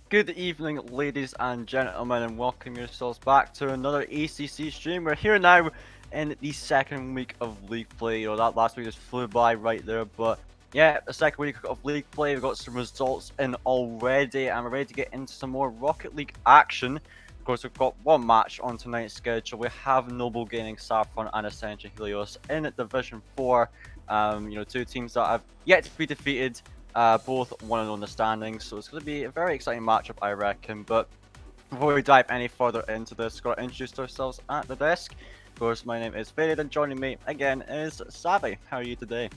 Good evening, ladies and gentlemen, and welcome yourselves back to another ECC stream. We're here now in the second week of League Play. That last week just flew by right there, but yeah, the second week of League Play, we've got some results in already, and we're ready to get into some more Rocket League action. Of course, we've got one match on tonight's schedule. We have Noble Gaming, Saffron, and Ascension Helios in Division 4. Two teams that have yet to be defeated. Both 1-0 in the standings, so it's going to be a very exciting matchup, I reckon. But before we dive any further into this, we've got to introduce ourselves at the desk. Of course, my name is Faded, and joining me again is Savvy. How are you today?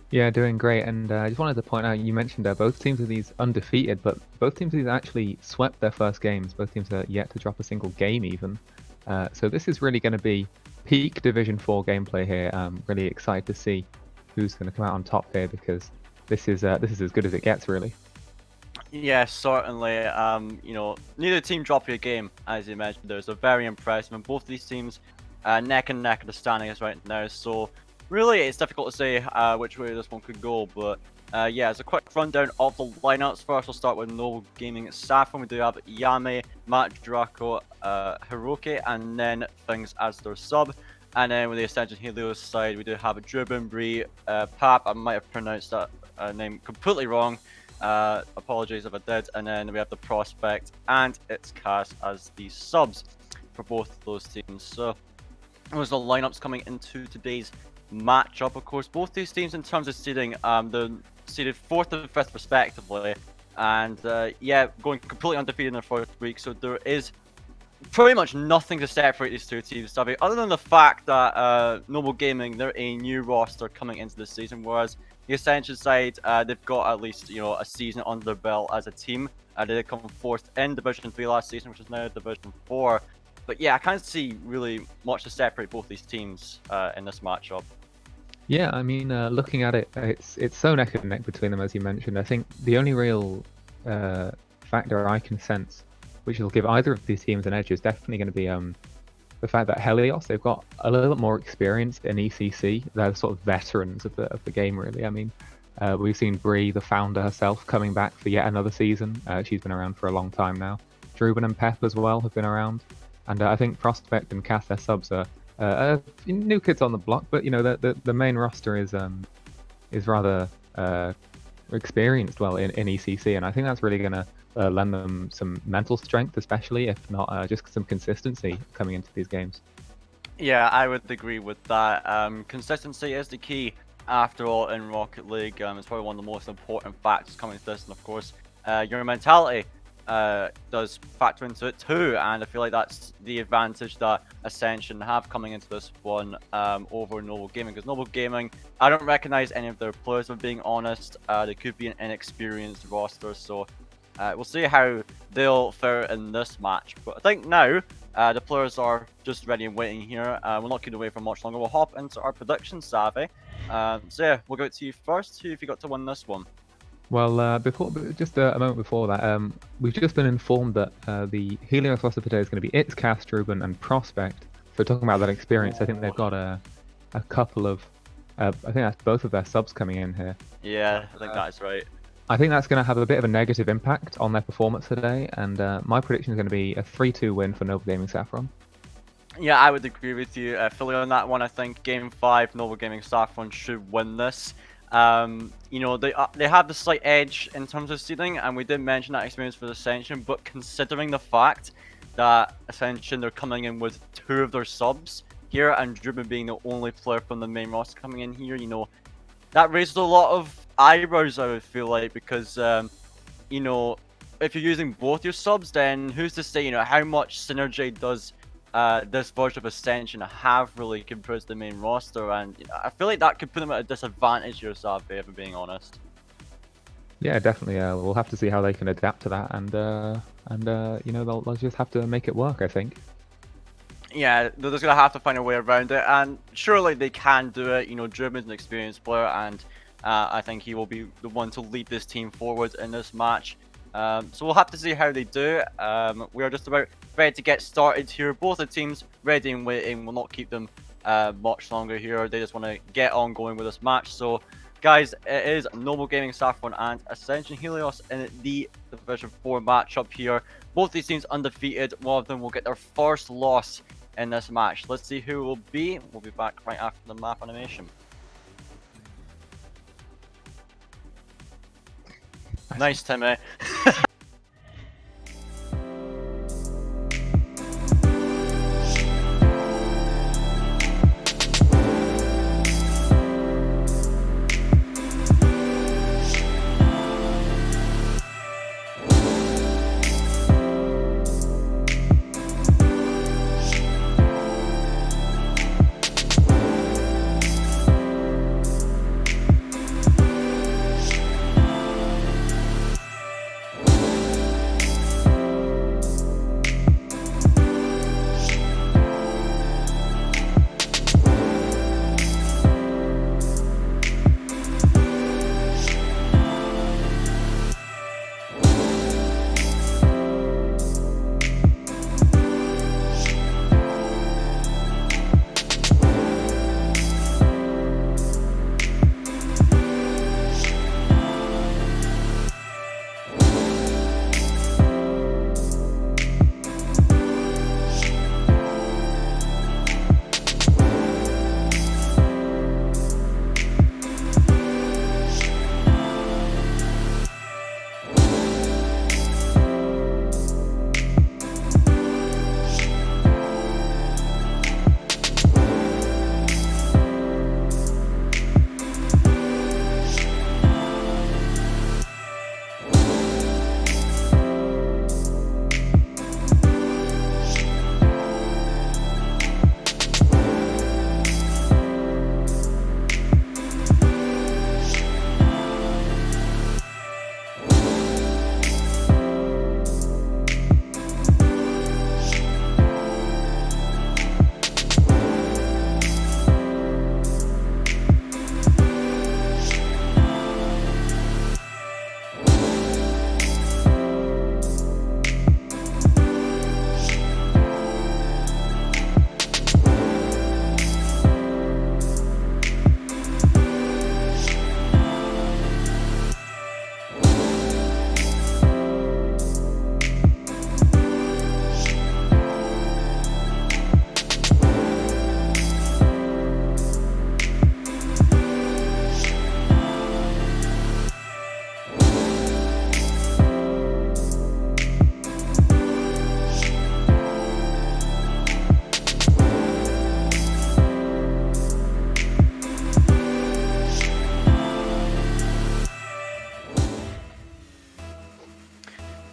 Yeah, doing great. And I just wanted to point out, you mentioned both teams of these undefeated, but both teams of these actually swept their first games. Both teams are yet to drop a single game even. So this is really going to be peak Division 4 gameplay here. I'm really excited to see who's going to come out on top here because this is as good as it gets, really. Yeah, certainly. Neither team dropped a game, as you mentioned. There's a very impressive, and both these teams neck and neck in the standings right now. So really, it's difficult to say which way this one could go. But yeah, as a quick rundown of the lineups. First, we'll start with Noble Gaming Saffron. We do have Yame, Matt Draco, Hiroki, and then Things as their sub. And then with the Ascension Helios side, we do have Drubin, Bree, Pap. I might have pronounced that name completely wrong. Apologies if I did. And then we have the Prospect and its cast as the subs for both those teams. So those are the lineups coming into today's matchup. Of course, both these teams in terms of seeding, they're seeded 4th and 5th respectively. And yeah, going completely undefeated in their first week. So there is pretty much nothing to separate these two teams, other than the fact that Noble Gaming, they're a new roster coming into the season, whereas the Ascension side, they've got at least a season under their belt as a team. They did come 4th in Division 3 last season, which is now Division 4. But yeah, I can't see really much to separate both these teams in this matchup. Yeah, I mean, looking at it, it's so neck and neck between them, as you mentioned. I think the only real factor I can sense, which will give either of these teams an edge, is definitely going to be the fact that Helios, they've got a little bit more experience in ECC. They're sort of veterans of the game, really. I mean, we've seen Bree, the founder herself, coming back for yet another season. She's been around for a long time now. Drubin and Pep as well have been around, and I think Prospect and Cass, their subs, are new kids on the block. But the main roster is rather experienced well in ECC, and I think that's really going to lend them some mental strength, especially if not just some consistency coming into these games. Yeah, I would agree with that. Consistency is the key, after all, in Rocket League. It's probably one of the most important factors coming to this, and of course, your mentality does factor into it too. And I feel like that's the advantage that Ascension have coming into this one over Noble Gaming. Because Noble Gaming, I don't recognize any of their players, if being honest. They could be an inexperienced roster, so we'll see how they'll fare in this match. But I think now the players are just ready and waiting here. We'll not keep away for much longer. We'll hop into our prediction, Savvy. So yeah, we'll go to you first. Who have you got to win this one? Well, just a moment before that, we've just been informed that the Helios roster today is going to be It's Cast, Ruben, and Prospect. So talking about that experience, I think they've got a couple of, I think that's both of their subs coming in here. Yeah, I think that's right. I think that's going to have a bit of a negative impact on their performance today, and my prediction is going to be a 3-2 win for Noble Gaming Saffron. Yeah, I would agree with you, Philly, on that one. I think Game 5, Noble Gaming Saffron should win this. They have the slight edge in terms of seeding, and we did mention that experience for Ascension, but considering the fact that Ascension, they're coming in with 2 of their subs here, and Drubin being the only player from the main roster coming in here, that raises a lot of eyebrows, I would feel like, because, if you're using both your subs, then who's to say, how much synergy does this version of Ascension have really compared to the main roster, and I feel like that could put them at a disadvantage yourself, if I'm being honest. Yeah, definitely. We'll have to see how they can adapt to that, and they'll just have to make it work, I think. Yeah, they're just gonna have to find a way around it, and surely they can do it. Drubin's an experienced player, and I think he will be the one to lead this team forward in this match. So we'll have to see how they do. We are just about ready to get started here. Both the teams ready and waiting. We'll not keep them much longer here. They just want to get on going with this match. So Guys, it is Noble Gaming, Saffron, and Ascension Helios in the Division 4 matchup here. Both these teams undefeated. One of them will get their first loss in this match. Let's see who it will be. We'll be back right after the map animation. Nice, Timmy.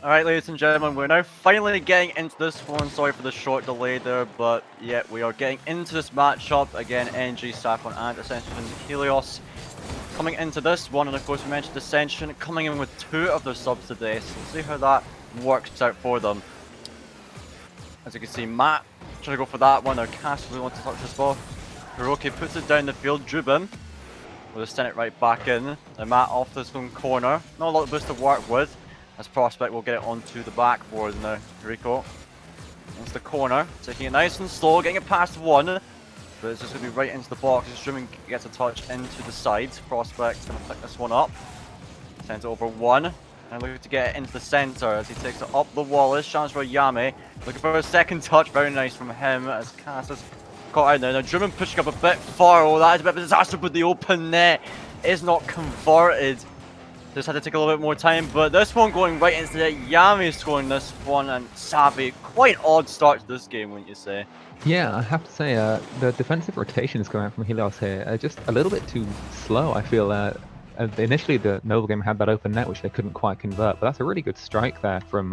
Alright, ladies and gentlemen, we're now finally getting into this one. Sorry for the short delay there, but yeah, we are getting into this matchup. Again, NG, Saffron, and Ascension Helios coming into this one. And of course, we mentioned Ascension coming in with 2 of their subs today. So we'll see how that works out for them. As you can see, Matt trying to go for that one. Our cast really wants to touch this ball. Hiroki puts it down the field. Jubin will just send it right back in. And Matt off this own corner. Not a lot of boost to work with. As Prospect will get it onto the backboard now. Rico into the corner, taking it nice and slow, getting it past one, but it's just going to be right into the box. As Drummond gets a touch into the side. Prospect's going to pick this one up, sends it over one, and looking to get it into the center as he takes it up the wall. Is challenge for Yame, looking for a second touch, very nice from him as Cass is caught out there. Now Drummond pushing up a bit far. Oh, that is a bit of a disaster, but the open net is not converted. Just had to take a little bit more time, but this one going right into the Yami scoring this one, and Savvy, quite odd start to this game, wouldn't you say? Yeah, I have to say, the defensive rotations going out from Helios here are just a little bit too slow, I feel. Initially, the Noble game had that open net, which they couldn't quite convert, but that's a really good strike there from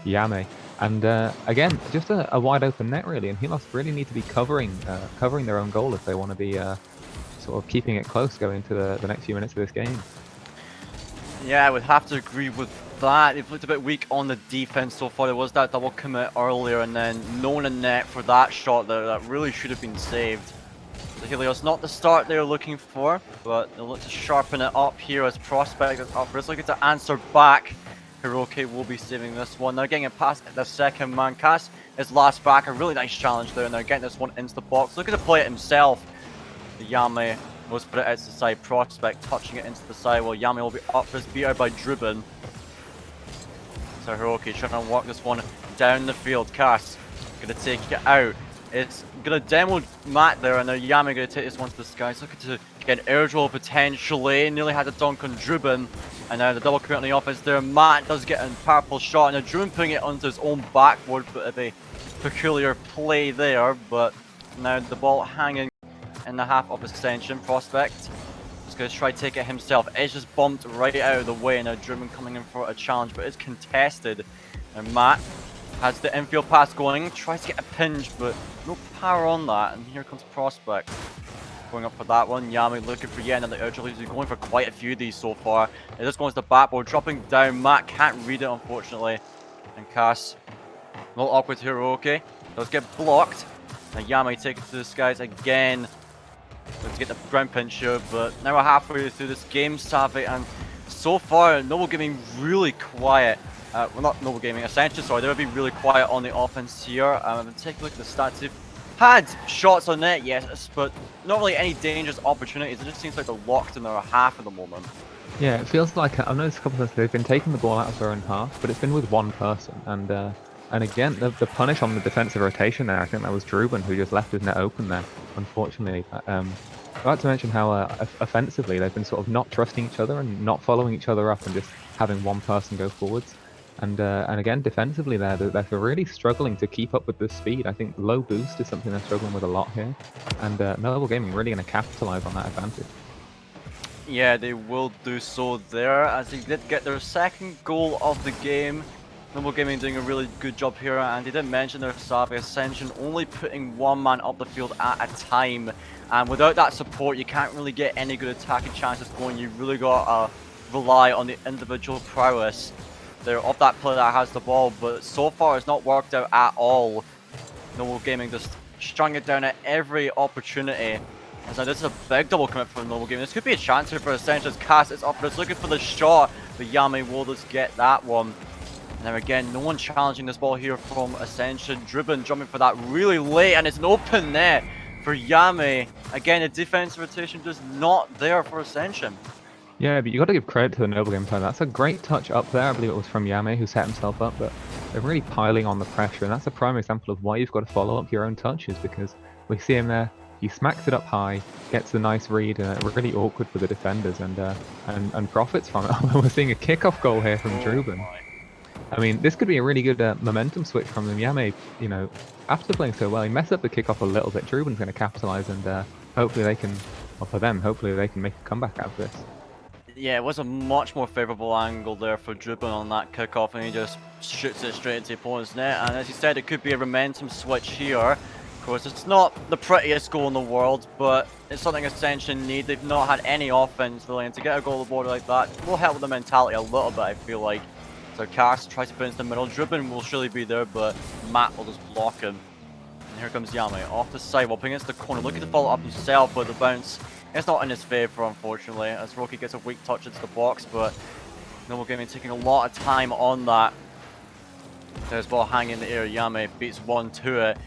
Yame. And again, just a wide open net, really, and Helios really need to be covering their own goal if they want to be sort of keeping it close going into the next few minutes of this game. Yeah, I would have to agree with that. They've looked a bit weak on the defense so far. There was that double commit earlier, and then no net for that shot that really should have been saved. The Helios, not the start they're looking for, but they'll look to sharpen it up here as Prospect is up. It's looking to answer back. Hiroki will be saving this one. They're getting it past the second man. Cass is last back. A really nice challenge there, and they're getting this one into the box. Looking to play it himself. The Yame Most put it out to the side. Prospect touching it into the side while Yami will be up for this beat out by Drubin. So Hiroki trying to walk this one down the field. Cass gonna take it out. It's gonna demo Matt there, and now Yami gonna take this one to the sky. He's looking to get an air drill potentially. Nearly had a dunk on Drubin. And now the double commit on the offense there. Matt does get a powerful shot, and now Drubin putting it onto his own backboard. Bit of a peculiar play there, but now the ball hanging in the half of Ascension. Prospect just gonna try to take it himself. It's just bumped right out of the way, and now Drubin coming in for a challenge, but it's contested. And Matt has the infield pass going, tries to get a pinch, but no power on that. And here comes Prospect going up for that one. Yami looking for yet another air drill. He's going for quite a few of these so far. It just goes to the backboard, dropping down. Matt can't read it, unfortunately. And Cass, a little awkward here, okay. Does get blocked. Now Yami takes it to the skies again. Let's get the ground pinch here, but now we're halfway through this game, Savvy, and so far, Noble Gaming really quiet. Well, not Noble Gaming, Ascension, sorry, they've been really quiet on the offense here. Take a look at the stats. They've had shots on net, yes, but not really any dangerous opportunities. It just seems like they're locked in their half at the moment. Yeah, it feels like I've noticed a couple of times they've been taking the ball out of their own half, but it's been with one person. And again, the punish on the defensive rotation there, I think that was Drubin who just left his net open there, unfortunately. I'd like to mention how offensively they've been sort of not trusting each other and not following each other up and just having one person go forwards. And again, defensively they're really struggling to keep up with the speed. I think low boost is something they're struggling with a lot here. And Noble Gaming really going to capitalize on that advantage. Yeah, they will do so there, as they did get their second goal of the game. Noble Gaming doing a really good job here, and they did mention their Savvy Ascension only putting one man up the field at a time. And without that support, you can't really get any good attacking chances going. You really got to rely on the individual prowess there of that player that has the ball, but so far it's not worked out at all. Noble Gaming just strung it down at every opportunity. So this is a big double commit for Noble Gaming. This could be a chance here for Ascension's Cass. It's up, it's looking for the shot, but Yami will just get that one. And then again, no one challenging this ball here from Ascension. Drubin jumping for that really late, and it's an open net for Yami. Again, the defensive rotation just not there for Ascension. Yeah, but you got to give credit to the Noble Game player. That's a great touch up there. I believe it was from Yami who set himself up, but they're really piling on the pressure, and that's a prime example of why you've got to follow up your own touches, because we see him there. He smacks it up high, gets a nice read, really awkward for the defenders, and profits from it. We're seeing a kickoff goal here from Drubin. I mean, this could be a really good momentum switch from them. Yami, you know, after playing so well, he messed up the kickoff a little bit. Drubin's going to capitalize, and hopefully they can, well, for them, hopefully they can make a comeback out of this. Yeah, it was a much more favourable angle there for Drubin on that kickoff, and he just shoots it straight into the opponent's net. And as you said, it could be a momentum switch here. Of course, it's not the prettiest goal in the world, but it's something Ascension need. They've not had any offense really, and to get a goal on the board like that will help with the mentality a little bit, I feel like. So Cass tries to put it into the middle. Drubin will surely be there, but Matt will just block him. And here comes Yami off the side, while putting it into the corner, looking to follow up himself, but the bounce it's not in his favour, unfortunately, as Roki gets a weak touch into the box, but Noble Gaming taking a lot of time on that. There's ball hanging in the air. Yami beats one to it.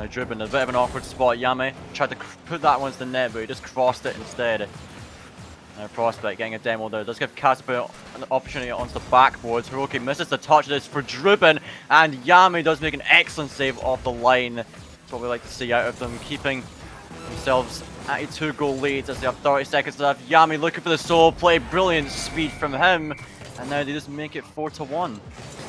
Drubin, a bit of an awkward spot. Yami tried to put that one to the net, but he just crossed it instead. Prospect getting a demo there. Does give Casper an opportunity onto the backboard. Hiroki misses the touch. This for Drubin, and Yami does make an excellent save off the line. That's what we like to see out of them, keeping themselves at a 2-goal lead as they have 30 seconds left. Yami looking for the solo play. Brilliant speed from him, and now they just make it 4-1.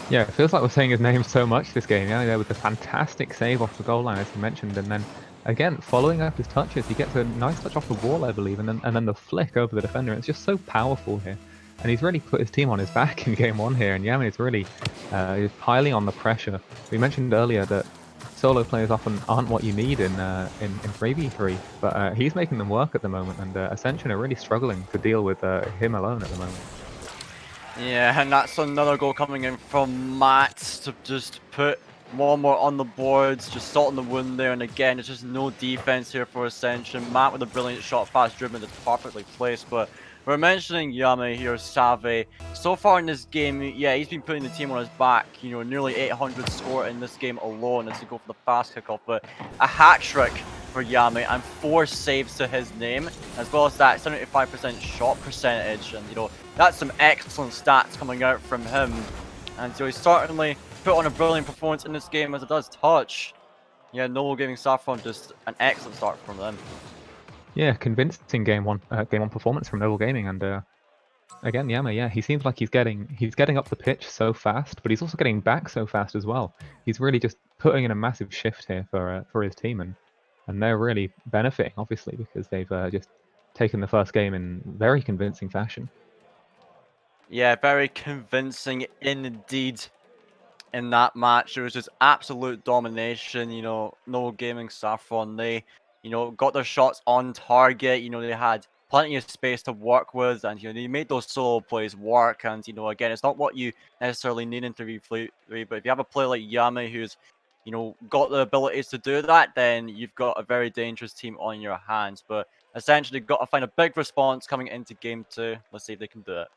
Yeah, it feels like we're saying his name so much this game. Yeah, there with a fantastic save off the goal line, as you mentioned, and then again following up his touches, he gets a nice touch off the wall, I believe, and then the flick over the defender. It's just so powerful here, and he's really put his team on his back in game one here. And Yami is really is piling on the pressure. We mentioned earlier that solo players often aren't what you need in 3v3, but he's making them work at the moment, and Ascension are really struggling to deal with him alone at the moment. Yeah, and that's another goal coming in from Matt to just put one more on the boards, just salting the wound there. And again, there's just no defense here for Ascension. Matt with a brilliant shot, fast driven, that's perfectly placed. But we're mentioning Yami here, Save. So far in this game, yeah, he's been putting the team on his back. You know, nearly 800 score in this game alone as he go for the fast kickoff. But a hat trick for Yami and 4 saves to his name, as well as that 75% shot percentage, and that's some excellent stats coming out from him. And so he's certainly put on a brilliant performance in this game as it does touch. Yeah, Noble Gaming Saffron, just an excellent start from them. Yeah, convincing game one performance from Noble Gaming, and again, Yama, yeah, he seems like he's getting up the pitch so fast, but he's also getting back so fast as well. He's really just putting in a massive shift here for his team, and they're really benefiting, obviously, because they've just taken the first game in very convincing fashion. Yeah, very convincing indeed. In that match, it was just absolute domination. No Gaming Saffron, they, got their shots on target. They had plenty of space to work with, and they made those solo plays work. And again, it's not what you necessarily need in 3v3, but if you have a player like Yami who's, got the abilities to do that, then you've got a very dangerous team on your hands. But essentially, got to find a big response coming into game 2. Let's see if they can do it.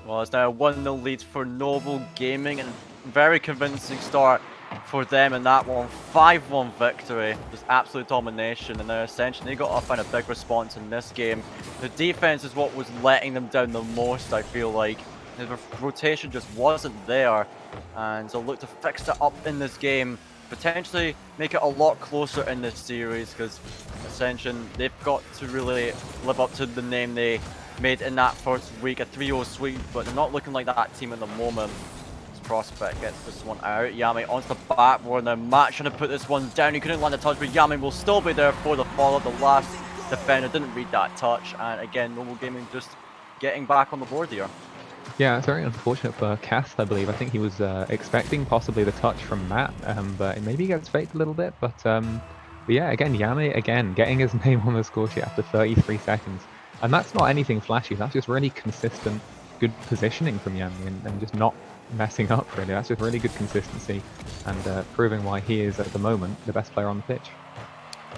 Well, it's now a 1-0 lead for Noble Gaming, and very convincing start for them in that one. 5-1 victory, just absolute domination, and now Ascension, they got to find a big response in this game. The defense is what was letting them down the most, I feel like. The rotation just wasn't there, and so look to fix it up in this game. Potentially make it a lot closer in this series, because Ascension, they've got to really live up to the name they made in that first week, a 3-0 sweep, but they're not looking like that team at the moment. This Prospect gets this one out. Yami onto the backboard. Now Matt trying to put this one down. He couldn't land a touch, but Yami will still be there for the follow-up. The last defender didn't read that touch, and again, Noble Gaming just getting back on the board here. Yeah, it's very unfortunate for Cass, I believe. I think he was expecting possibly the touch from Matt, but maybe he gets faked a little bit. But yeah, again, Yami, again, getting his name on the score sheet after 33 seconds. And that's not anything flashy, that's just really consistent, good positioning from Yami and just not messing up, really. That's just really good consistency and proving why he is, at the moment, the best player on the pitch.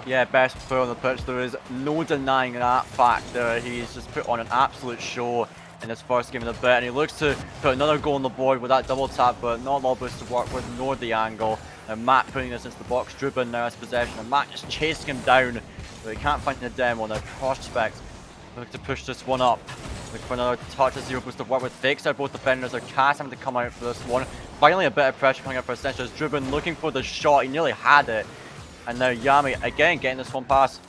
Yeah, best player on the pitch. There is no denying that fact there. He's just put on an absolute show in his first game of the bit, and he looks to put another goal on the board with that double tap, but not a lot of boost to work with, nor the angle. And Matt putting this into the box. Drubin now has possession, and Matt just chasing him down, but he can't find the demo. Now Prospect look to push this one up. Look for another touch as zero boost to work with. Fakes out both defenders. Are Cass having to come out for this one. Finally a bit of pressure coming up for Ascension as Drubin looking for the shot. He nearly had it. And now Yami again getting this one past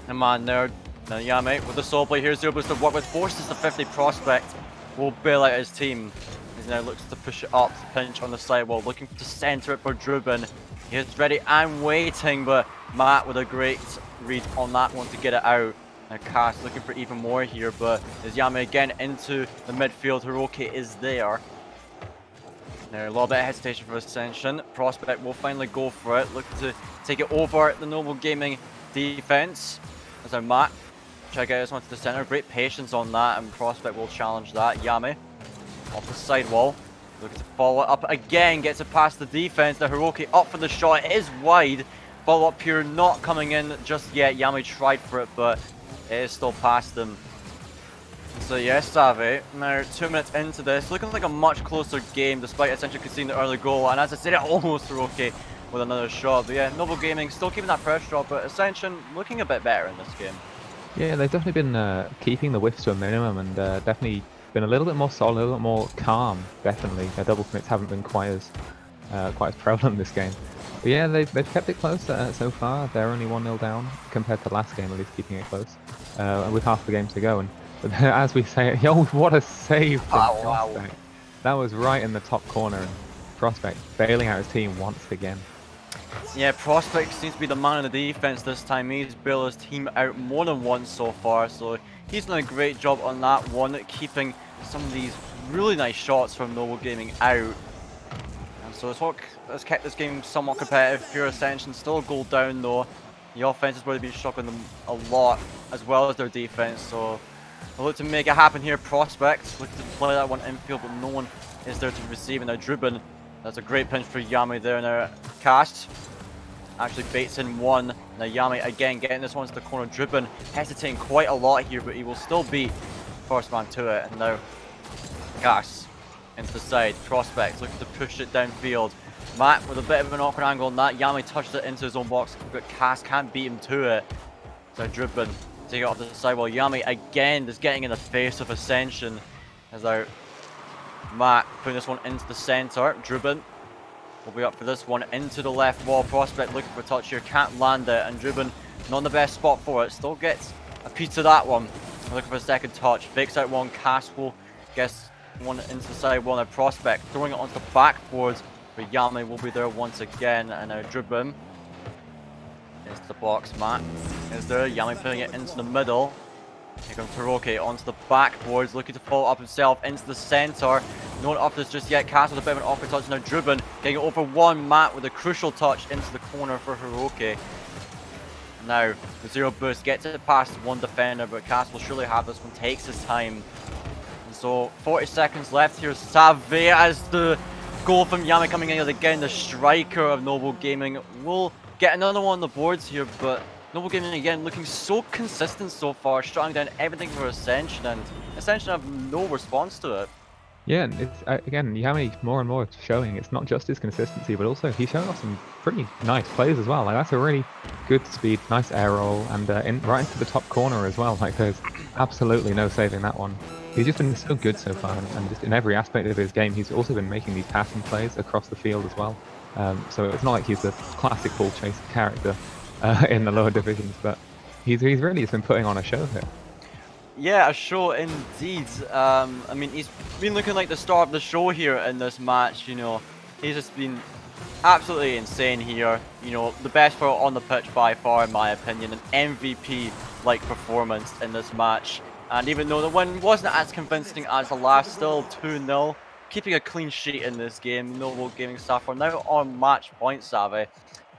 the man there. Now Yami with the solo play here. Zero boost to work with. Forces the 50 Prospect. Will bail out his team. He now looks to push it up. To pinch on the sidewall. Looking to center it for Drubin. He is ready and waiting. But Matt with a great read on that one to get it out. Now Cass looking for even more here, but is Yami again into the midfield. Hiroki is there. Now a little bit of hesitation for Ascension. Prospect will finally go for it. Looking to take it over the Noble Gaming defense. As our Matt check out this one to the center. Great patience on that, and Prospect will challenge that. Yami off the sidewall. Looking to follow it up again. Gets it past the defense. The Hiroki up for the shot. It is wide. Follow up here not coming in just yet. Yami tried for it, but it is still past them. So yes, Save, now 2 minutes into this, looking like a much closer game despite Ascension conceding the early goal, and as I said, it almost Hiroki with another shot. But yeah, Noble Gaming still keeping that pressure up, but Ascension looking a bit better in this game. Yeah, they've definitely been keeping the whiffs to a minimum, and definitely been a little bit more solid, a little bit more calm, definitely. Their double commits haven't been quite as prevalent this game. But yeah, they've kept it close so far. They're only 1-0 down compared to last game, at least keeping it close. With half the game to go. And as we say, yo, what a save from Prospect. That was right in the top corner, and Prospect bailing out his team once again. Yeah, Prospect seems to be the man of the defense this time. He's bailed his team out more than once so far, so he's done a great job on that one, keeping some of these really nice shots from Noble Gaming out. And so it's what has kept this game somewhat competitive. Pure Ascension still a goal down though. The offense has really been shocking them a lot, as well as their defense. So they'll look to make it happen here. Prospect look to play that one infield, but no one is there to receive. And now Drubin, that's a great pinch for Yami there. Now Cast actually baits in one. Now Yami again getting this one to the corner. Drubin hesitating quite a lot here, but he will still beat first man to it. And now Cast into the side. Prospect looking to push it downfield. Matt with a bit of an awkward angle on that. Yami touched it into his own box, but Cass can't beat him to it. So Drubin take it off to the side while Yami again is getting in the face of Ascension. As our Matt putting this one into the center. Drubin will be up for this one into the left wall. Prospect looking for a touch here, can't land it, and Drubin not in the best spot for it. Still gets a piece of that one. Looking for a second touch. Fakes out one. Cass will guess one into the side wall. Now Prospect throwing it onto the backboard. But Yami will be there once again, and now Drubin into the box. Matt is there. Yami putting it into the middle. Here comes Hiroki onto the backboards, looking to follow up himself into the center. No one up this just yet. Cass with a bit of an awkward touch. Now Drubin getting it over one. Matt with a crucial touch into the corner for Hiroki. Now the zero boost gets it past one defender, but Cass will surely have this one. Takes his time. And so 40 seconds left here. Save as the goal from Yami coming in again. The striker of Noble Gaming will get another one on the boards here, but Noble Gaming again looking so consistent so far, shutting down everything for Ascension, and Ascension have no response to it. Yeah, and it's again, Yami more and more showing it's not just his consistency, but also he's showing off some pretty nice plays as well. Like that's a really good speed, nice air roll, and right into the top corner as well. Like there's absolutely no saving that one. He's just been so good so far, and just in every aspect of his game, he's also been making these passing plays across the field as well. So it's not like he's the classic ball chase character in the lower divisions, but he's really just been putting on a show here. Yeah, a show indeed. I mean, he's been looking like the star of the show here in this match. You know, he's just been absolutely insane here. You know, the best player on the pitch by far, in my opinion, an MVP-like performance in this match. And even though the win wasn't as convincing as the last, still 2-0, keeping a clean sheet in this game. Noble Gaming Saffron now on match point, Savvy.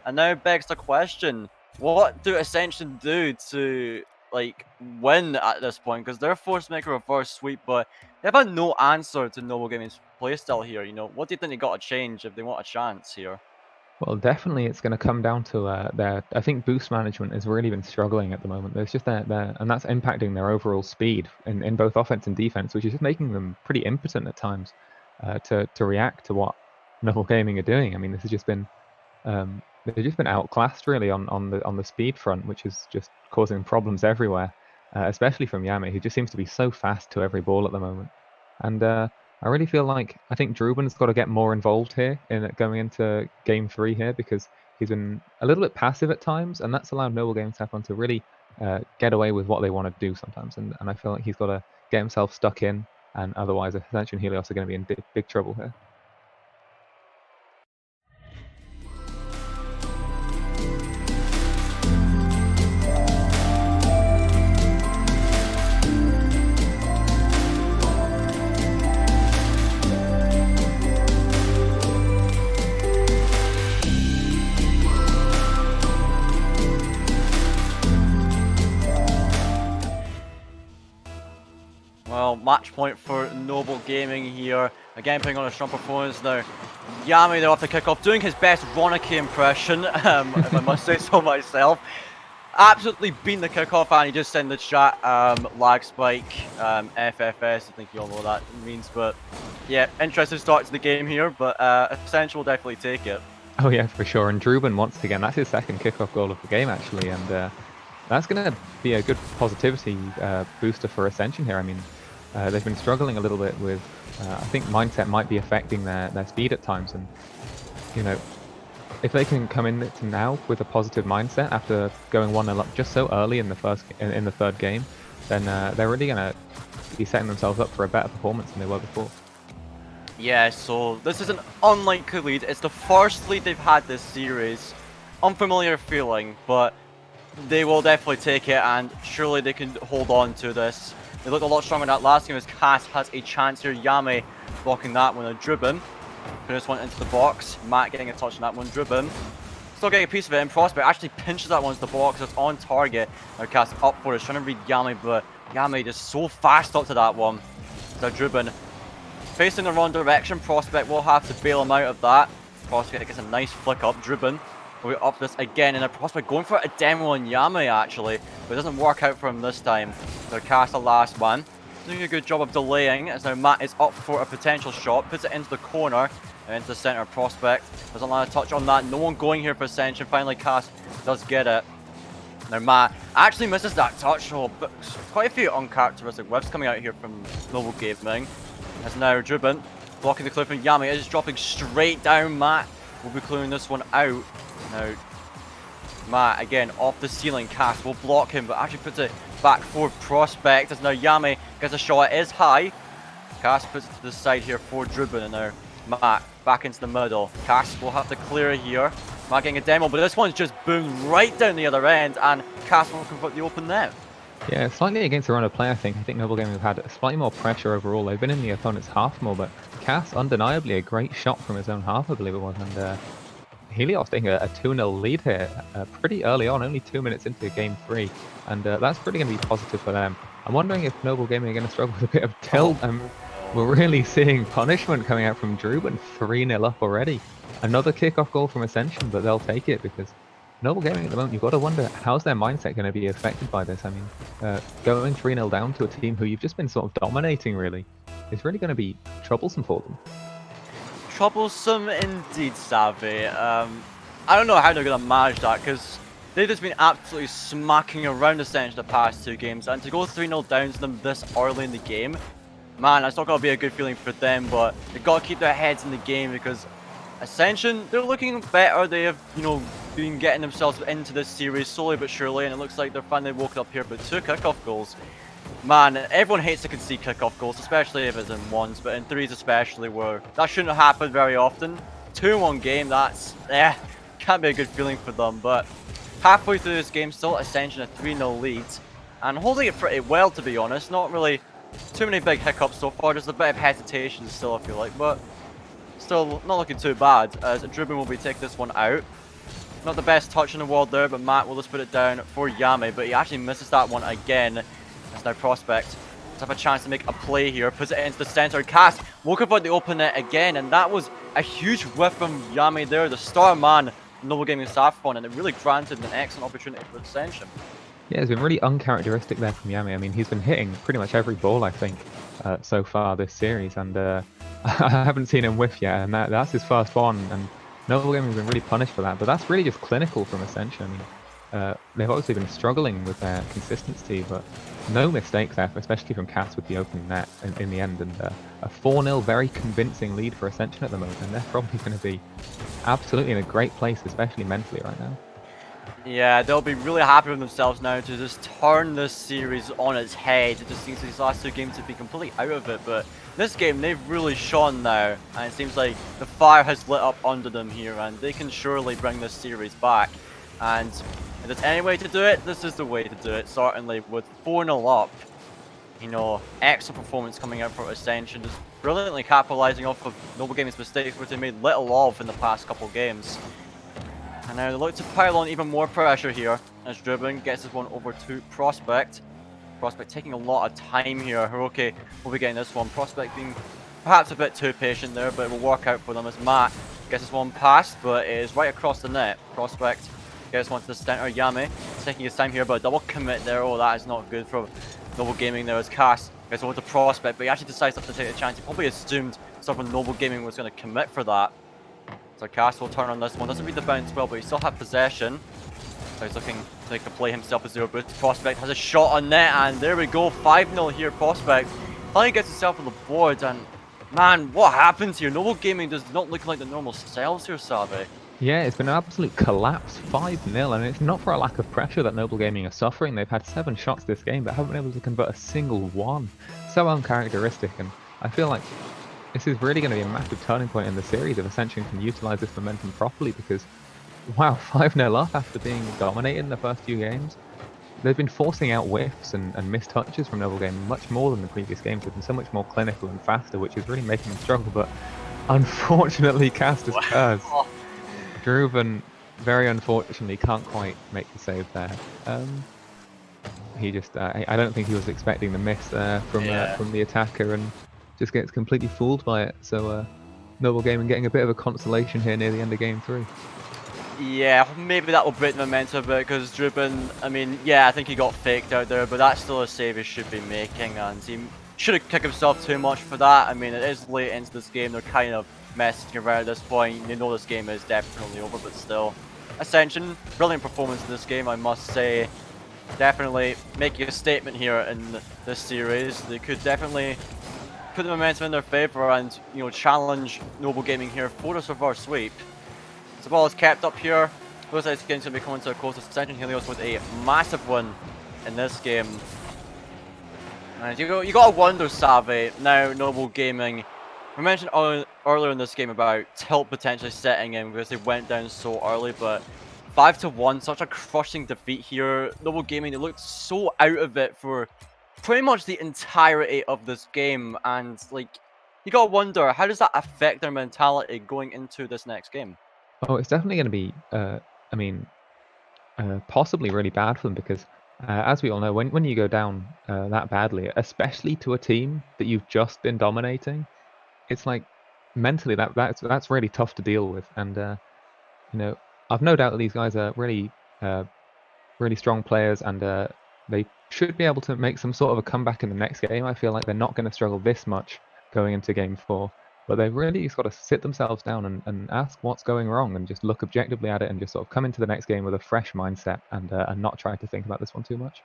And now begs the question, what do Ascension do to like win at this point? Because they're forced to make a reverse sweep, but they've had no answer to Noble Gaming's playstyle here. You know, what do you think they got to change if they want a chance here? Well, definitely it's going to come down to I think boost management has really been struggling at the moment. There's just and that's impacting their overall speed in both offense and defense, which is just making them pretty impotent at times to react to what Noble Gaming are doing. I mean, this has just been they've just been outclassed really on the speed front, which is just causing problems everywhere, especially from Yami, who just seems to be so fast to every ball at the moment. And I really feel like I think Drubin's got to get more involved here in going into Game 3 here, because he's been a little bit passive at times, and that's allowed Noble Gaming Saffron to really get away with what they want to do sometimes. And I feel like he's got to get himself stuck in, and otherwise Ascension and Helios are going to be in big trouble here. Well, match point for Noble Gaming here. Again, putting on a strong performance now. Yami there off the kickoff, doing his best Roniki impression, if I must say so myself. Absolutely beating the kickoff, and he just sent the chat lag spike, FFS. I think you all know what that means, but yeah, interesting start to the game here, but Ascension will definitely take it. Oh yeah, for sure. And Drubin once again, that's his second kickoff goal of the game actually, and that's going to be a good positivity booster for Ascension here. I mean, they've been struggling a little bit with, I think mindset might be affecting their speed at times, and you know, if they can come in to now with a positive mindset after going 1-0 up just so early in the third game, then they're really going to be setting themselves up for a better performance than they were before. Yeah, so this is an unlikely lead. It's the first lead they've had this series. Unfamiliar feeling, but they will definitely take it, and surely they can hold on to this. They looked a lot stronger in that last game as Cass has a chance here. Yami blocking that one. Dribbin putting this one into the box. Matt getting a touch on that one. Dribbin still getting a piece of it, and Prospect actually pinches that one into the box. It's on target. Now Cass up for it, trying to read Yami, but Yami just so fast up to that one. So Dribbin facing the wrong direction. Prospect will have to bail him out of that. Prospect gets a nice flick up. Dribbin will be up this again, and a Prospect going for a demo on Yami actually, but it doesn't work out for him this time. So Cass the last one. Doing a good job of delaying as now Matt is up for a potential shot, puts it into the corner and into the center. Prospect doesn't land a touch on that. No one going here for Ascension. Finally Cass does get it. Now Matt actually misses that touch, but quite a few uncharacteristic whiffs coming out here from Noble Gaming. As now Dribbin blocking the cliff, and Yami is dropping straight down. Matt will be clearing this one out. Now Matt again off the ceiling. Cass will block him, but actually puts it back for Prospect as now Yami gets a shot. It is high. Cass puts it to the side here for Dribbin, and now Matt back into the middle. Cass will have to clear it here. Matt getting a demo, but this one's just boomed right down the other end, and Cass will convert the open net. Yeah, slightly against the run of play, I think. I think Noble Gaming have had slightly more pressure overall. They've been in the opponent's half more, but Cass, undeniably, a great shot from his own half, I believe it was. And Helios taking a 2-0 lead here pretty early on, only 2 minutes into game 3. And that's pretty going to be positive for them. I'm wondering if Noble Gaming are going to struggle with a bit of tilt. We're really seeing punishment coming out from Dribbin, 3-0 up already. Another kickoff goal from Ascension, but they'll take it because Noble Gaming at the moment, you've got to wonder, how's their mindset going to be affected by this? I mean, going 3-0 down to a team who you've just been sort of dominating, really, is really going to be troublesome for them. Troublesome indeed, Savvy. I don't know how they're going to manage that, because they've just been absolutely smacking around Ascension the past 2 games, and to go 3-0 down to them this early in the game, man, that's not going to be a good feeling for them, but they've got to keep their heads in the game, because Ascension, they're looking better. They have, been getting themselves into this series slowly but surely, and it looks like they're finally woken up here, but 2 kickoff goals. Man, everyone hates to concede kickoff goals, especially if it's in 1s, but in 3s especially, where that shouldn't happen very often. 2 in 1 game, that's, can't be a good feeling for them, but halfway through this game, still Ascension a 3-0 lead, and holding it pretty well, to be honest. Not really too many big hiccups so far, just a bit of hesitation still, I feel like, but still not looking too bad, as Dribbin will be taking this one out. Not the best touch in the world there, but Matt will just put it down for Yami, but he actually misses that one again. That's now Prospect. Let's have a chance to make a play here, puts it into the center. Cass will convert the open net again, and that was a huge whiff from Yami there, the star man, Noble Gaming Saffron, and it really granted an excellent opportunity for Ascension. Yeah, it's been really uncharacteristic there from Yami. I mean, he's been hitting pretty much every ball, I think, so far this series, and I haven't seen him whiff yet, and that's his first one, and Noble Gaming has been really punished for that, but that's really just clinical from Ascension. I mean, they've obviously been struggling with their consistency, but no mistake there, especially from Cass with the opening net in the end, and a 4-0 very convincing lead for Ascension at the moment, and they're probably going to be absolutely in a great place, especially mentally right now. Yeah, they'll be really happy with themselves now to just turn this series on its head. It just seems these last 2 games to be completely out of it, but this game they've really shone now, and it seems like the fire has lit up under them here, and they can surely bring this series back. And if there's any way to do it, this is the way to do it, certainly with 4-0 up. Excellent performance coming out for Ascension, just brilliantly capitalizing off of Noble Gaming's mistakes, which they made little of in the past couple games. And now they look to pile on even more pressure here as Dribbin gets this one over to Prospect. Prospect taking a lot of time here. Hiroki will be getting this one. Prospect being perhaps a bit too patient there, but it will work out for them as Matt gets this one past, but it is right across the net. Prospect gets one to the center. Yami taking his time here, but a double commit there. Oh, that is not good for Noble Gaming there as Cass gets over to Prospect, but he actually decides not to take the chance. He probably assumed someone Noble Gaming was going to commit for that. So Cass will turn on this one. Doesn't read the bounce well, but he still has possession. So he's looking to take the play himself as 0 boost. Prospect has a shot on net, and there we go. 5-0 here, Prospect. Finally gets himself on the board, and man, what happens here? Noble Gaming does not look like the normal selves here, Sabe. Yeah, it's been an absolute collapse, 5-0, and it's not for a lack of pressure that Noble Gaming are suffering. They've had 7 shots this game, but haven't been able to convert a single one. So uncharacteristic, and I feel like this is really going to be a massive turning point in the series if Ascension can utilize this momentum properly, because, wow, 5-0 up after being dominated in the first few games. they've been forcing out whiffs and missed touches from Noble Game much more than the previous games. They've been so much more clinical and faster, which is really making them struggle. But unfortunately, cast as curse. Druven, very unfortunately, can't quite make the save there. He just, I don't think he was expecting the miss there from the attacker, and just gets completely fooled by it. So Noble Gaming getting a bit of a consolation here near the end of game 3. Yeah, maybe that will break the momentum a bit, because Druben, I mean, yeah, I think he got faked out there, but that's still a save he should be making, and he shouldn't kick himself too much for that. I mean, it is late into this game, they're kind of messing around at this point. You know this game is definitely over, but still. Ascension, brilliant performance in this game, I must say. Definitely making a statement here in this series. They could definitely put the momentum in their favor and, you know, challenge Noble Gaming here for a reverse sweep. The ball is kept up here. Looks like it's going to be coming to a close. Ascension Helios with a massive win in this game. And you got to wonder, Savvy, now Noble Gaming. We mentioned earlier in this game about tilt potentially setting in because they went down so early, but 5-1, such a crushing defeat here. Noble Gaming, they looked so out of it for pretty much the entirety of this game, and like, you gotta wonder, how does that affect their mentality going into this next game? Oh, it's definitely going to be, I mean, possibly really bad for them because, as we all know, when you go down that badly, especially to a team that you've just been dominating, it's like mentally that's really tough to deal with. And you know, I've no doubt that these guys are really really strong players, and they should be able to make some sort of a comeback in the next game. I feel like they're not going to struggle this much going into game 4. But they've really just got to sit themselves down and ask what's going wrong and just look objectively at it and just sort of come into the next game with a fresh mindset and not try to think about this one too much.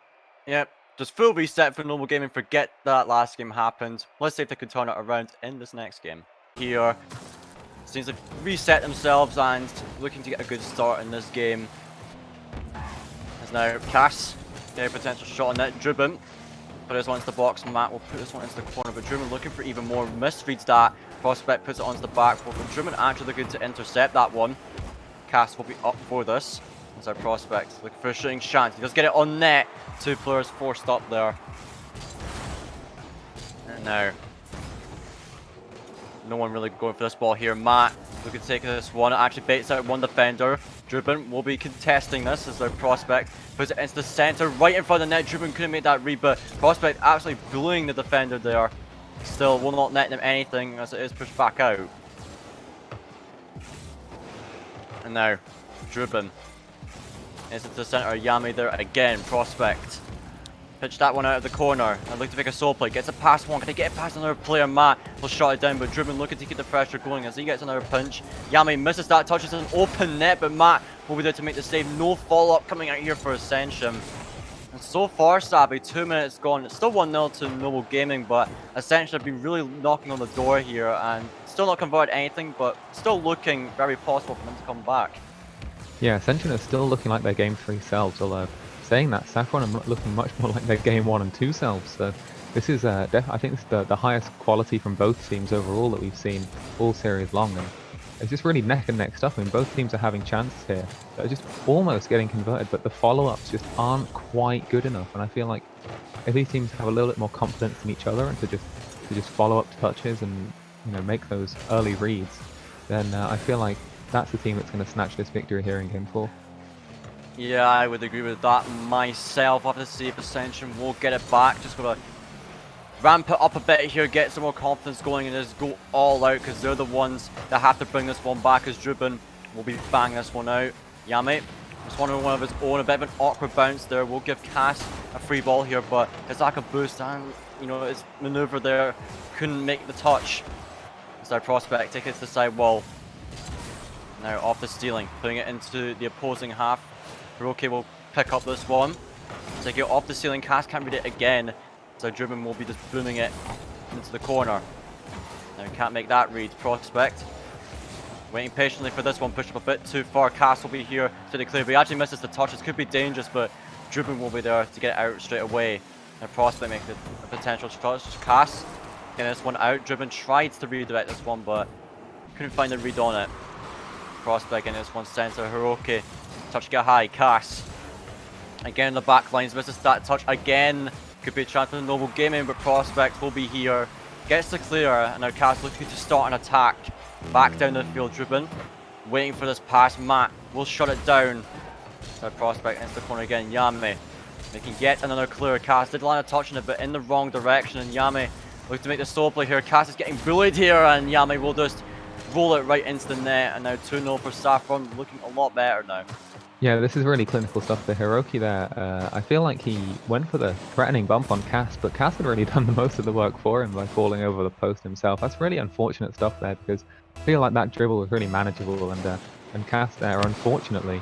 Yep, just full reset for Noble Gaming. Forget that last game happened. Let's see if they can turn it around in this next game. Here, seems to reset themselves and looking to get a good start in this game. As now Cass, a potential shot on that. Druben, put this one into the box. Matt will put this one into the corner, but Druben looking for even more. Misreads that. Prospect puts it onto the back foot, but Druben actually looking to intercept that one. Cass will be up for this. That's our Prospect looking for a shooting chance. He does get it on net. 2 players forced up there. And now, no one really going for this ball here. Matt looking to take this one. It actually baits out one defender. Druben will be contesting this as their Prospect puts it into the center, right in front of the net. Druben couldn't make that read, but Prospect actually bullying the defender there. Still will not net them anything as it is pushed back out. And now, Druben is into the center. Yami there again. Prospect pitch that one out of the corner. I look to make a soul play. Gets it past one. Can he get it past another player? Matt will shot it down, but Druben looking to keep the pressure going as he gets another punch. Yami misses that, touches an open net, but Matt will be there to make the save. No follow-up coming out here for Ascension. And so far, Sabby, 2 minutes gone. It's still 1-0 to Noble Gaming, but Ascension have been really knocking on the door here and still not converted anything, but still looking very possible for them to come back. Yeah, Ascension are still looking like their game 3 selves, although saying that, Saffron are looking much more like their game 1 and 2 selves. So this is, I think this is the highest quality from both teams overall that we've seen all series long. And it's just really neck and neck stuff. I mean, both teams are having chances here that are just almost getting converted, but the follow-ups just aren't quite good enough. And I feel like if these teams have a little bit more confidence in each other and to just follow up touches and, you know, make those early reads, then I feel like that's the team that's going to snatch this victory here in game 4. Yeah, I would agree with that myself. I'll have to see if Ascension will get it back. Just gotta ramp it up a bit here, get some more confidence going, and just go all out because they're the ones that have to bring this one back. As Druben will be banging this one out. Yami just wanting one of his own. A bit of an awkward bounce there. We'll give Cass a free ball here, but his lack of boost and, you know, his maneuver there couldn't make the touch. It's our Prospect taking it to the side wall. Now off the stealing, putting it into the opposing half. Hiroki will pick up this one. Take it off the ceiling. Cass can't read it again. So Druben will be just booming it into the corner. Now can't make that read. Prospect waiting patiently for this one. Pushed up a bit too far. Cass will be here to declare. But he actually misses the touch. This could be dangerous, but Druben will be there to get it out straight away. Now Prospect makes a potential touch. Cass getting this one out. Druben tried to redirect this one, but couldn't find a read on it. Prospect in this one center. Hiroki touch get high. Cass Again, the back lines misses that touch again. Could be a chance for the Noble Gaming, but Prospect will be here. Gets the clear, and now Cass looking to start an attack. Back down the field, Driven. Waiting for this pass. Matt will shut it down. Prospect into the corner again. Yami. They can get another clear. Cass did land a touch on it, but in the wrong direction. And Yami looks to make the solo play here. Cass is getting bullied here, and Yami will just roll it right into the net. And now 2-0 for Saffron, looking a lot better now. Yeah, this is really clinical stuff. The Hiroki there, I feel like he went for the threatening bump on Cass, but Cass had already done the most of the work for him by falling over the post himself. That's really unfortunate stuff there, because I feel like that dribble was really manageable, and Cass there, unfortunately,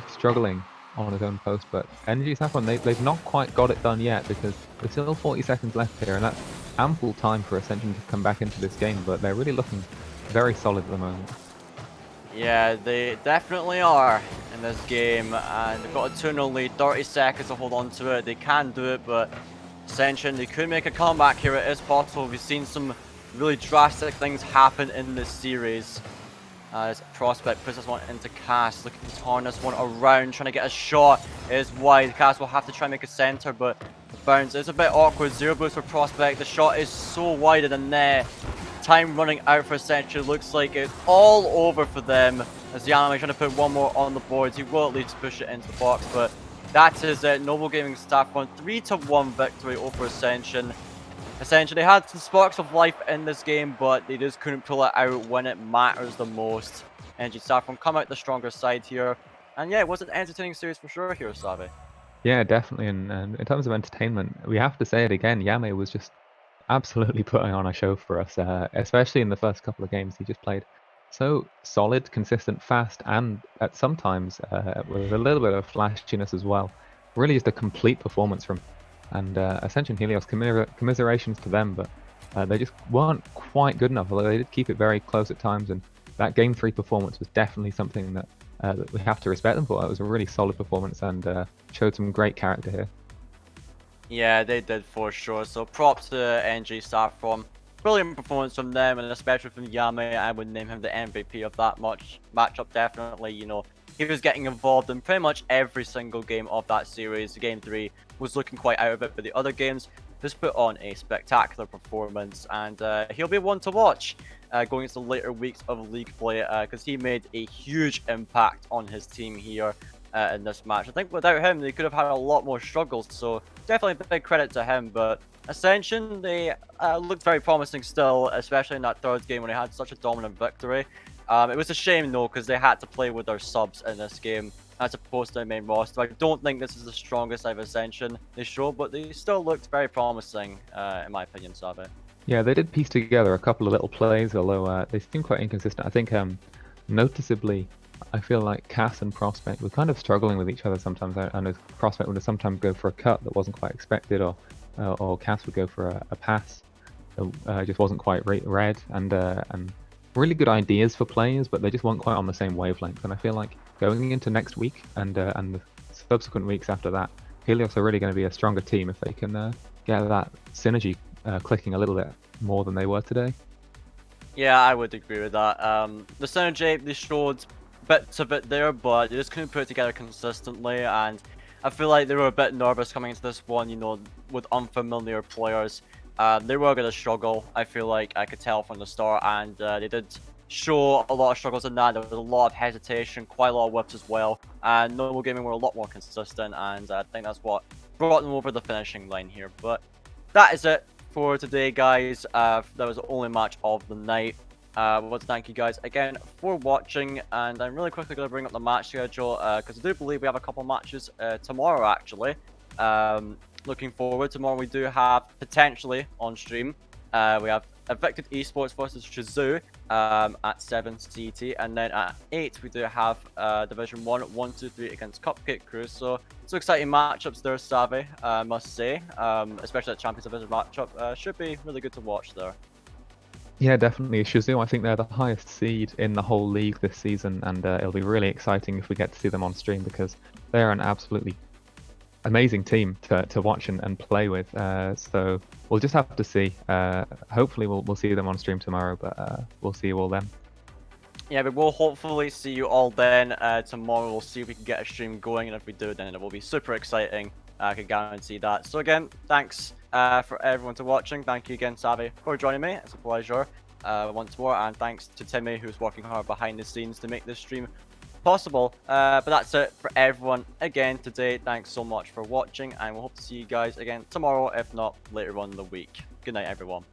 struggling on his own post. But Energy Saffron, they've not quite got it done yet, because there's still 40 seconds left here, and that's ample time for Ascension to come back into this game, but they're really looking very solid at the moment. Yeah, they definitely are in this game, and they've got a 2-0 lead, 30 seconds to hold on to it. They can do it, but Ascension, they could make a comeback here. It is possible. We've seen some really drastic things happen in this series. As Prospect puts this one into Cass, looking to turn this one around, trying to get a shot. It is wide. Cass will have to try and make a center, but the bounce is a bit awkward. Zero boost for Prospect. The shot is so wide in the net. Time running out for Ascension. Looks like it's all over for them. As Yami trying to put one more on the boards. He will at least push it into the box, but that is it. Noble Gaming Saffron 3-1 victory over Ascension. Essentially, they had some sparks of life in this game, but they just couldn't pull it out when it matters the most. Energy Saffron come out the stronger side here. And yeah, it was an entertaining series for sure here, Savi. Yeah, definitely. And in terms of entertainment, we have to say it again. Yame was just absolutely putting on a show for us, especially in the first couple of games. He just played so solid, consistent, fast, and at sometimes with a little bit of flashiness as well. Really just a complete performance from. And Ascension Helios, commiserations to them, but they just weren't quite good enough, although they did keep it very close at times, and that Game 3 performance was definitely something that we have to respect them for. It was a really solid performance and showed some great character here. Yeah, they did for sure. So props to NG Saffron. Brilliant performance from them, and especially from Yame. I would name him the MVP of that matchup, definitely. You know, he was getting involved in pretty much every single game of that series. Game 3 was looking quite out of it, but the other games just put on a spectacular performance, and he'll be one to watch going into the later weeks of league play, because he made a huge impact on his team here in this match. I think without him, they could have had a lot more struggles, so definitely a big credit to him. But Ascension, they looked very promising still, especially in that third game when they had such a dominant victory. It was a shame though, because they had to play with their subs in this game as opposed to their main roster. I don't think this is the strongest out of Ascension they show, but they still looked very promising, in my opinion, Sabe. Yeah, they did piece together a couple of little plays, although they seem quite inconsistent. I think noticeably, I feel like Cass and Prospect were kind of struggling with each other sometimes. I know Prospect would sometimes go for a cut that wasn't quite expected, or Cass would go for a pass that just wasn't quite read, and really good ideas for players, but they just weren't quite on the same wavelength. And I feel like going into next week and the subsequent weeks after that, Helios are really going to be a stronger team if they can get that synergy clicking a little bit more than they were today. Yeah, I would agree with that. The synergy, they showed bits of it there, but they just couldn't put it together consistently, and I feel like they were a bit nervous coming into this one, you know, with unfamiliar players. They were going to struggle, I feel like I could tell from the start, and they did show a lot of struggles in that. There was a lot of hesitation, quite a lot of whips as well, and Noble Gaming were a lot more consistent, and I think that's what brought them over the finishing line here. But that is it for today, guys. That was the only match of the night. I want to thank you guys again for watching, and I'm really quickly going to bring up the match schedule, because I do believe we have a couple matches tomorrow, actually. Looking forward. Tomorrow we do have, potentially, on stream, we have Evicted Esports versus Shizou at 7 CT, and then at 8 we do have Division 1, 1-2-3 against Cupcake Crew. So exciting matchups there, Savvy, I must say, especially that Champions Division matchup. Should be really good to watch there. Yeah, definitely. Shizou, I think they're the highest seed in the whole league this season, and it'll be really exciting if we get to see them on stream, because they're an absolutely amazing team to watch and play with. So we'll just have to see. Hopefully we'll see them on stream tomorrow, but we'll see you all then. yeah, we will hopefully see you all then. Tomorrow we'll see if we can get a stream going, and if we do, then it will be super exciting. I can guarantee that. So again, thanks for everyone to watching. Thank you again, Savvy, for joining me. It's a pleasure once more, and thanks to Timmy, who's working hard behind the scenes to make this stream possible. But that's it for everyone again today. Thanks so much for watching, and we'll hope to see you guys again tomorrow, if not later on in the week. Good night, everyone.